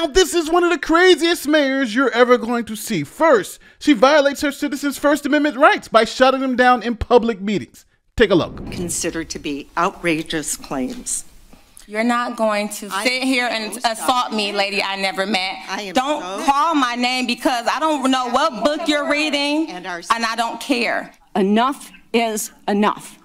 Now, this is one of the craziest mayors you're ever going to see. First, she violates her citizens' First Amendment rights by shutting them down in public meetings. Take a look. Considered to be outrageous claims. You're not going to sit here and assault me, lady I never met. Don't call my name because I don't know what book you're reading, and I don't care. Enough is enough.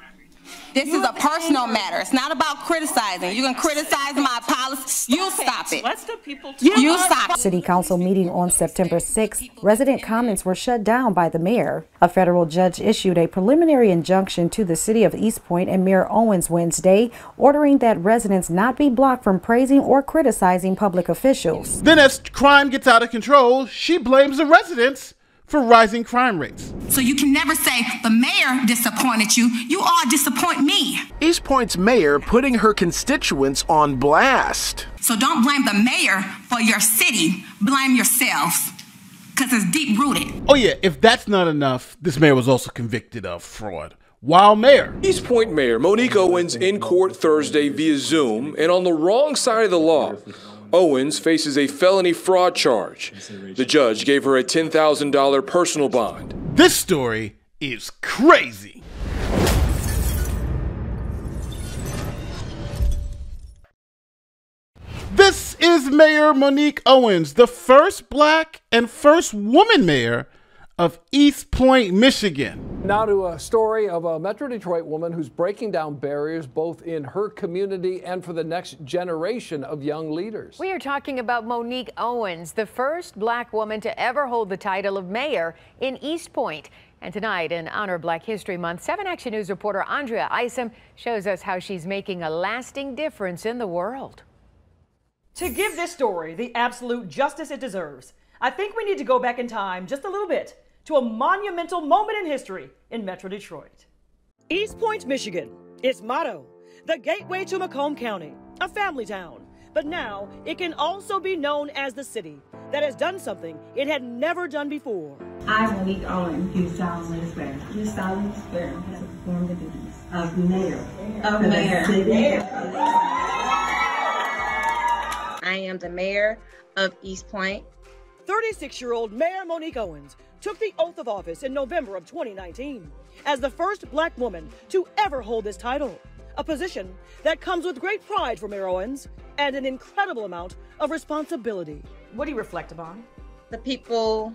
This is a personal matter. It's not about criticizing. You can criticize my policy. You stop it. Let the people talk. You stop it. City Council meeting on September 6th, resident comments were shut down by the mayor. A federal judge issued a preliminary injunction to the city of East Point and Mayor Owens Wednesday, ordering that residents not be blocked from praising or criticizing public officials. Then as crime gets out of control, she blames the residents for rising crime rates. So you can never say the mayor disappointed you. You all disappoint me. East Point's mayor putting her constituents on blast. So don't blame the mayor for your city. Blame yourselves. Because it's deep rooted. Oh yeah, if that's not enough, this mayor was also convicted of fraud while mayor. East Point Mayor Monique Owens in court Thursday via Zoom, and on the wrong side of the law. Owens faces a felony fraud charge. The judge gave her a $10,000 personal bond. This story is crazy. This is Mayor Monique Owens, the first black and first woman mayor of East Point, Michigan. Now to a story of a Metro Detroit woman who's breaking down barriers both in her community and for the next generation of young leaders. We are talking about Monique Owens, the first black woman to ever hold the title of mayor in East Point. And tonight, in honor of Black History Month, 7 Action News reporter Andrea Isom shows us how she's making a lasting difference in the world. To give this story the absolute justice it deserves, I think we need to go back in time just a little bit to a monumental moment in history in Metro Detroit. East Point, Michigan. Its motto, the gateway to Macomb County, a family town. But now it can also be known as the city that has done something it had never done before. I, Monique Owens, do solemnly swear. Do solemnly swear to perform the duties of mayor. Of mayor. I am the mayor of East Point. 36-year-old Mayor Monique Owens took the oath of office in November of 2019 as the first black woman to ever hold this title, a position that comes with great pride for Mayor Owens and an incredible amount of responsibility. What do you reflect upon? The people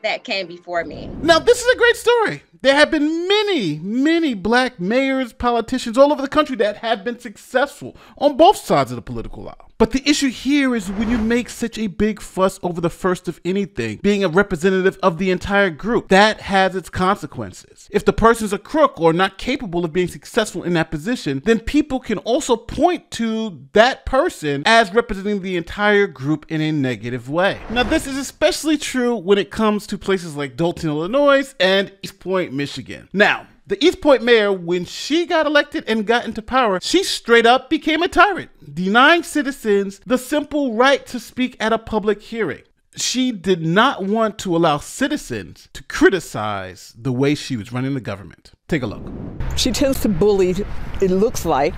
that came before me. Now, this is a great story. There have been many black mayors, politicians all over the country that have been successful on both sides of the political aisle. But the issue here is when you make such a big fuss over the first of anything, being a representative of the entire group, that has its consequences. If the person's a crook or not capable of being successful in that position, then people can also point to that person as representing the entire group in a negative way. Now, this is especially true when it comes to places like Dalton, Illinois and East Point, Michigan. Now, the East Point mayor, when she got elected and got into power, she straight up became a tyrant, denying citizens the simple right to speak at a public hearing. She did not want to allow citizens to criticize the way she was running the government. Take a look. She tends to bully, it looks like,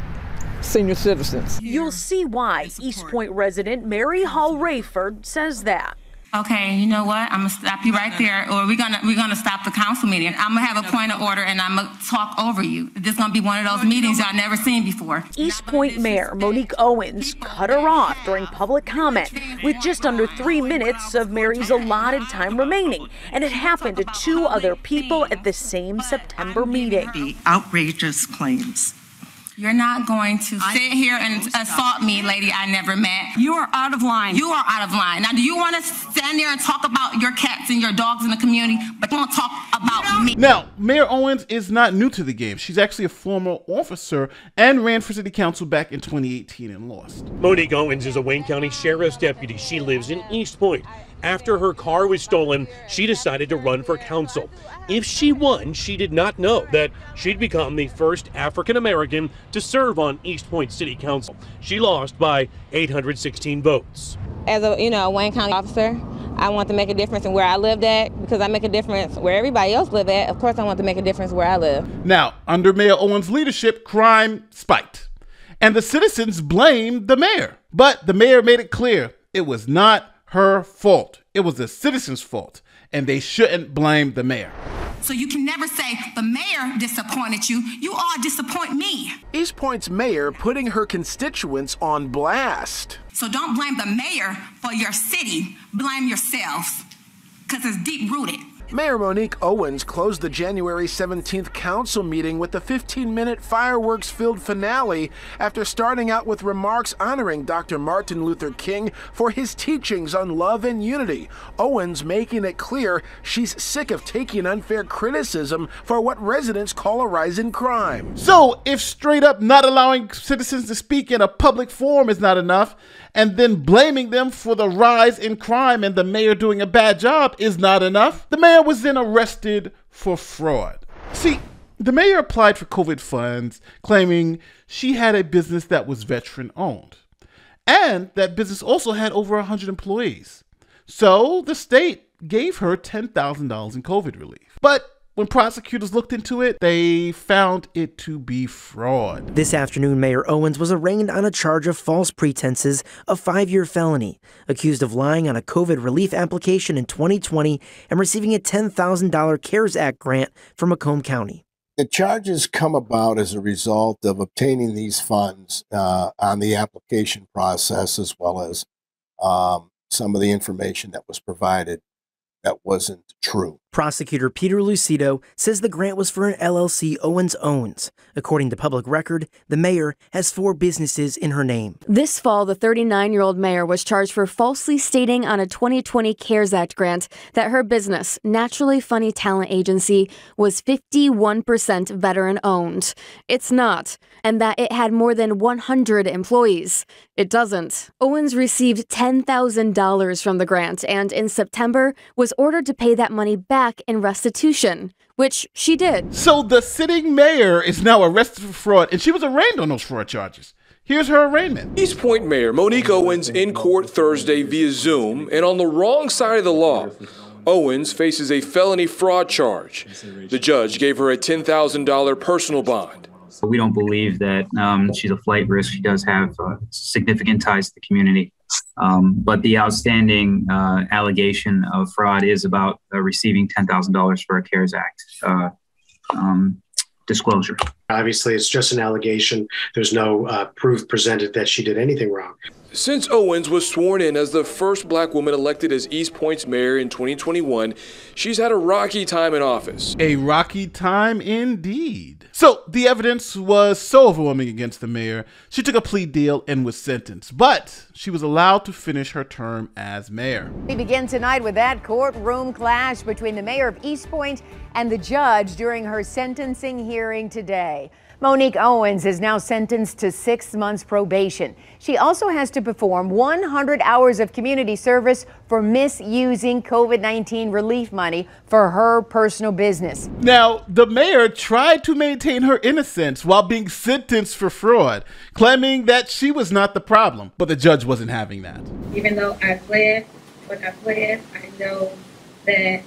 senior citizens. You'll see why East Point resident Mary Hall Rayford says that. Okay, you know what? I'm gonna stop you right there, or we're gonna stop the council meeting. I'm gonna have a point of order, and I'm gonna talk over you. This is gonna be one of those meetings y'all never seen before. East Point Mayor Monique Owens cut her off during public comment with just under 3 minutes of Mary's allotted time remaining, and it happened to 2 other people at the same September meeting. The outrageous claims. You're not going to sit here and assault me, lady I never met. You are out of line. You are out of line. Now, do you want to stand there and talk about your cats and your dogs in the community, but don't talk about me? Now, Mayor Owens is not new to the game. She's actually a former officer and ran for city council back in 2018 and lost. Monique Owens is a Wayne County Sheriff's deputy. She lives in East Point. After her car was stolen, she decided to run for council. If she won, she did not know that she'd become the first African American to serve on East Point City Council. She lost by 816 votes. As a Wayne County officer, I want to make a difference in where I lived at, because I make a difference where everybody else live at. Of course, I want to make a difference where I live. Now, under Mayor Owens' leadership, crime spiked, and the citizens blamed the mayor. But the mayor made it clear it was not her fault. It was the citizens' fault, and they shouldn't blame the mayor. So you can never say the mayor disappointed you. You all disappoint me. East Point's mayor putting her constituents on blast. So don't blame the mayor for your city. Blame yourselves, because it's deep-rooted. Mayor Monique Owens closed the January 17th council meeting with a 15-minute fireworks-filled finale after starting out with remarks honoring Dr. Martin Luther King for his teachings on love and unity. Owens making it clear she's sick of taking unfair criticism for what residents call a rise in crime. So if straight up not allowing citizens to speak in a public forum is not enough, and then blaming them for the rise in crime and the mayor doing a bad job is not enough, the mayor was then arrested for fraud. See, the mayor applied for COVID funds, claiming she had a business that was veteran-owned, and that business also had over 100 employees. So the state gave her $10,000 in COVID relief. But when prosecutors looked into it, they found it to be fraud. This afternoon, Mayor Owens was arraigned on a charge of false pretenses, a 5-year felony, accused of lying on a COVID relief application in 2020 and receiving a $10,000 CARES Act grant from Macomb County. The charges come about as a result of obtaining these funds on the application process, as well as some of the information that was provided that wasn't true. Prosecutor Peter Lucido says the grant was for an LLC Owens owns. According to public record, the mayor has 4 businesses in her name. This fall, the 39-year-old mayor was charged for falsely stating on a 2020 CARES Act grant that her business, Naturally Funny Talent Agency, was 51% veteran-owned. It's not, and that it had more than 100 employees. It doesn't. Owens received $10,000 from the grant, and in September was ordered to pay that money back in restitution, which she did. So the sitting mayor is now arrested for fraud, and she was arraigned on those fraud charges. Here's her arraignment. East Point Mayor Monique Owens in court Thursday via Zoom, and on the wrong side of the law. Owens faces a felony fraud charge. The judge gave her a $10,000 personal bond. We don't believe that she's a flight risk. She does have significant ties to the community. But the outstanding allegation of fraud is about receiving $10,000 for a CARES Act disclosure. Obviously, it's just an allegation. There's no proof presented that she did anything wrong. Since Owens was sworn in as the first black woman elected as East Point's mayor in 2021, she's had a rocky time in office. A rocky time indeed. So the evidence was so overwhelming against the mayor, she took a plea deal and was sentenced, but she was allowed to finish her term as mayor. We begin tonight with that courtroom clash between the mayor of East Point and the judge during her sentencing hearing today. Monique Owens is now sentenced to 6 months probation. She also has to perform 100 hours of community service for misusing COVID-19 relief money for her personal business. Now, the mayor tried to maintain her innocence while being sentenced for fraud, claiming that she was not the problem, but the judge wasn't having that. Even though I pled what I pled, I know that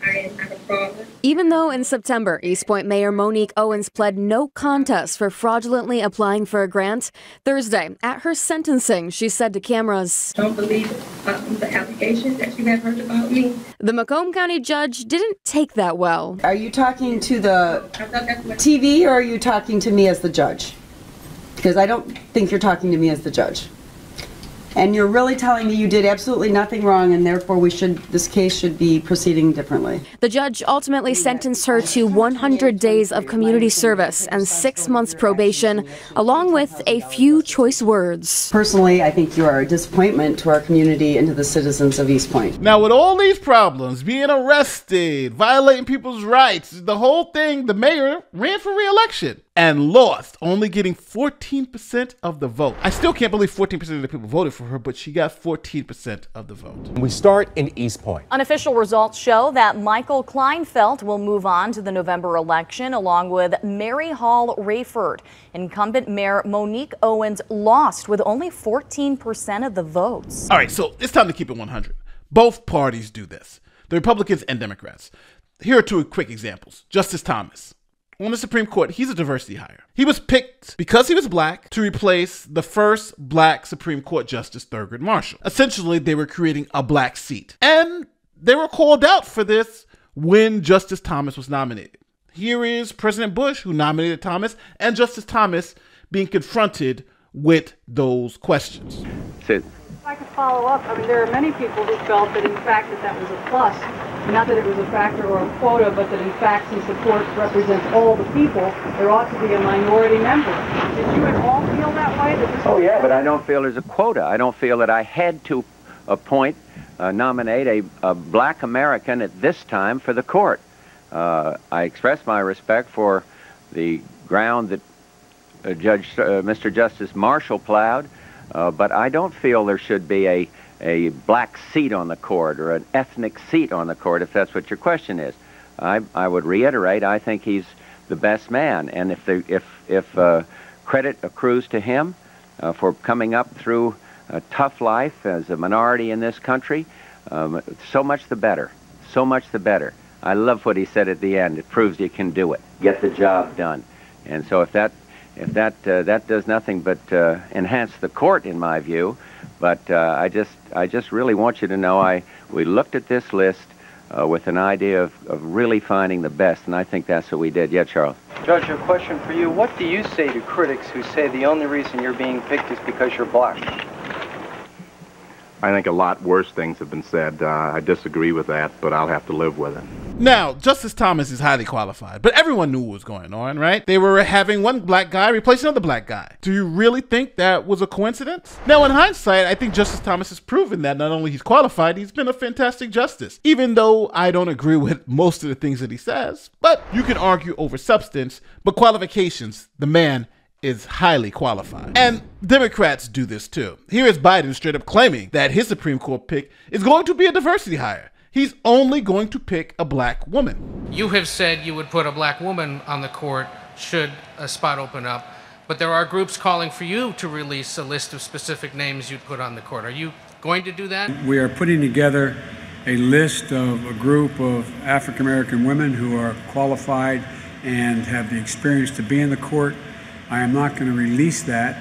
I am not a fraudulent. Even though in September, East Point Mayor Monique Owens pled no contest for fraudulently applying for a grant, Thursday, at her sentencing, she said to cameras, "Don't believe the allegations that you have heard about me." The Macomb County judge didn't take that well. Are you talking to the TV or are you talking to me as the judge? Because I don't think you're talking to me as the judge. And you're really telling me you did absolutely nothing wrong, and therefore this case should be proceeding differently. The judge ultimately sentenced her to 100 days of community service and 6 months probation, along with a few choice words. Personally, I think you are a disappointment to our community and to the citizens of East Point. Now, with all these problems, being arrested, violating people's rights, the whole thing, the mayor ran for re-election and lost, only getting 14% of the vote. I still can't believe 14% of the people voted for her, but she got 14% of the vote. We start in East Point. Unofficial results show that Michael Kleinfeld will move on to the November election along with Mary Hall Rayford. Incumbent Mayor Monique Owens lost with only 14% of the votes. All right, so it's time to keep it 100. Both parties do this, the Republicans and Democrats. Here are 2 quick examples. Justice Thomas. on the Supreme Court, he's a diversity hire. He was picked because he was black to replace the first black Supreme Court Justice, Thurgood Marshall. Essentially, they were creating a black seat. And they were called out for this when Justice Thomas was nominated. Here is President Bush, who nominated Thomas, and Justice Thomas being confronted with those questions. If I could follow up, I mean, there are many people who felt that in fact that was a plus, not that it was a factor or a quota, but that in fact since the court represents all the people, there ought to be a minority member. Did you at all feel that way? Oh yeah, but I don't feel there's a quota. I don't feel that I had to nominate a black American at this time for the court. I express my respect for the ground that Mr. Justice Marshall plowed, but I don't feel there should be a black seat on the court or an ethnic seat on the court, if that's what your question is. I would reiterate, I think he's the best man, and if credit accrues to him for coming up through a tough life as a minority in this country, so much the better. So much the better. I love what he said at the end. It proves you can do it. Get the job done. And so if that does nothing but enhance the court, in my view. But I just really want you to know we looked at this list with an idea of really finding the best, and I think that's what we did. Yeah, Charles. Judge, a question for you. What do you say to critics who say the only reason you're being picked is because you're black? I think a lot worse things have been said. I disagree with that, but I'll have to live with it. Now, Justice Thomas is highly qualified, but everyone knew what was going on, right? They were having one black guy replace another black guy. Do you really think that was a coincidence? Now, in hindsight, I think Justice Thomas has proven that not only he's qualified, he's been a fantastic justice, even though I don't agree with most of the things that he says. But you can argue over substance, but qualifications, the man is highly qualified. And Democrats do this too. Here is Biden straight up claiming that his Supreme Court pick is going to be a diversity hire. He's only going to pick a black woman. You have said you would put a black woman on the court should a spot open up, but there are groups calling for you to release a list of specific names you'd put on the court. Are you going to do that? We are putting together a list of a group of African American women who are qualified and have the experience to be in the court. I am not going to release that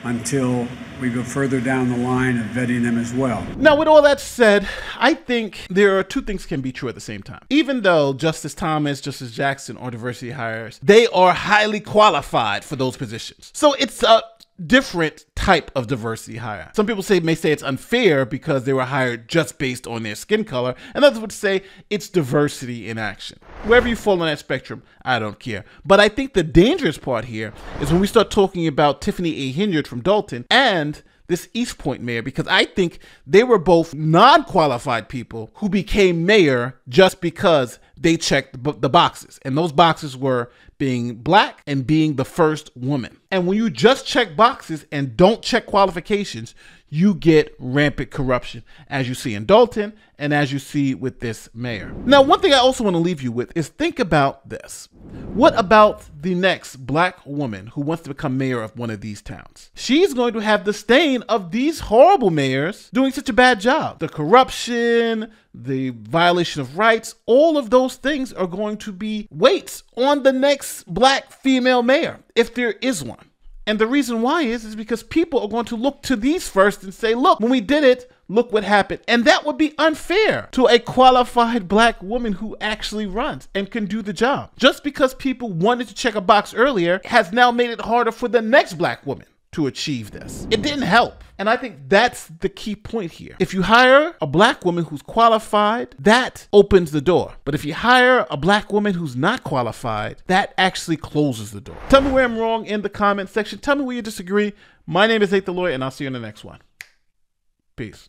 until we go further down the line of vetting them as well. Now, with all that said, I think there are two things can be true at the same time. Even though Justice Thomas, Justice Jackson are diversity hires, they are highly qualified for those positions. So it's a different type of diversity hire. Some people may say it's unfair because they were hired just based on their skin color, and others would say it's diversity in action. Wherever you fall on that spectrum, I don't care. But I think the dangerous part here is when we start talking about Tiffany A. Hilliard from Dalton and this East Point mayor, because I think they were both non-qualified people who became mayor just because they checked the boxes. And those boxes were being black and being the first woman. And when you just check boxes and don't check qualifications, you get rampant corruption, as you see in Dalton and as you see with this mayor. Now, one thing I also want to leave you with is think about this. What about the next black woman who wants to become mayor of one of these towns? She's going to have the stain of these horrible mayors doing such a bad job. The corruption, the violation of rights, all of those things are going to be weights on the next black female mayor, if there is one. And the reason why is because people are going to look to these first and say, look, when we did it, look what happened. And that would be unfair to a qualified black woman who actually runs and can do the job. Just because people wanted to check a box earlier has now made it harder for the next black woman to achieve this. It didn't help. And I think that's the key point here. If you hire a black woman who's qualified, that opens the door. But if you hire a black woman who's not qualified, that actually closes the door. Tell me where I'm wrong in the comment section. Tell me where you disagree. My name is Nate the Lawyer, and I'll see you in the next one. Peace.